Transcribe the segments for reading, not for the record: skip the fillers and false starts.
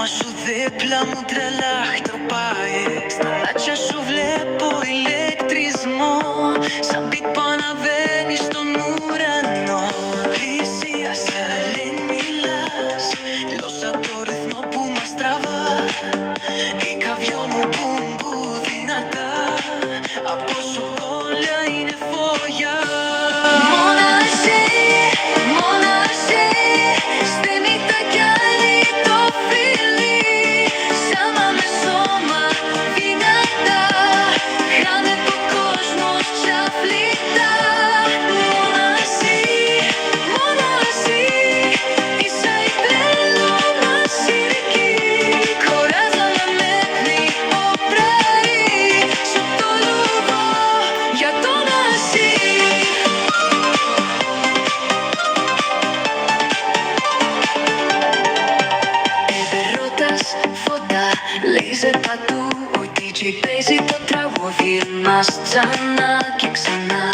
σου δίπλα μου τρελά χτυπάει. Στα μάτια σου βλέπω ηλεκτρισμό, σαν beat που αναβαίνει στον ουρανό. Πλησίασε, δεν μιλάς, γλώσσα το ρυθμό που μας τραβά. Η καβιό μου μπουμπου δυνατά, από σου όλα είναι φωλιά. Μόνο εσύ, μόνο εσύ, στη νύχτα κι άλλη το φιλί. Σώμα με σώμα δυνατά, χάνεται ο κόσμος ξαφνικά. Μόνο εσύ, είσαι η τρέλα μασυρική. Κοράζα να μένει ο πράι, σου το λόγο για το να ζει. Επερώτας φωτά, λέιζερ πατού. Ο DJ παίζει το τραγούδι μας ξανά και ξανά.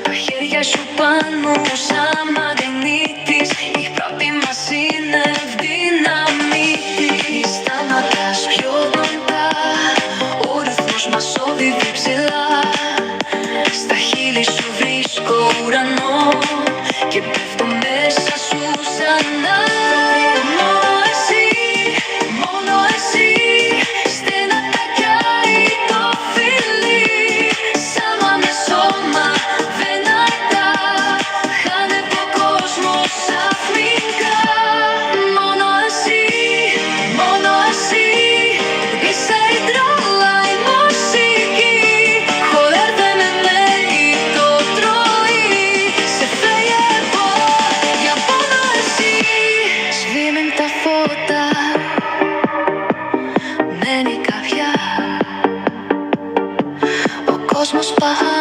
Τα χέρια σου πάνω σαν μαγνήτης, η πρώτη μας είναι δυναμίτη. Σταματάς πιο κοντά, ο ρυθμός μας οδηγεί ψηλά. Στα χείλη σου βρίσκω ουρανό και πέφτω μέσα σου ξανά. Μόνο εσύ, στενατά κι άλλη το φιλί. Σώμα με σώμα δυνατά, χάνεται ο κόσμος ξαφνικά. Μόνο εσύ, είσαι η τρέλα η μουσική. Joder, δεν με μένει το πρωί, σε φεύγω για μόνο εσύ. Σβήνουν τα φώτα, μένει καβιά, ο κόσμος πάει.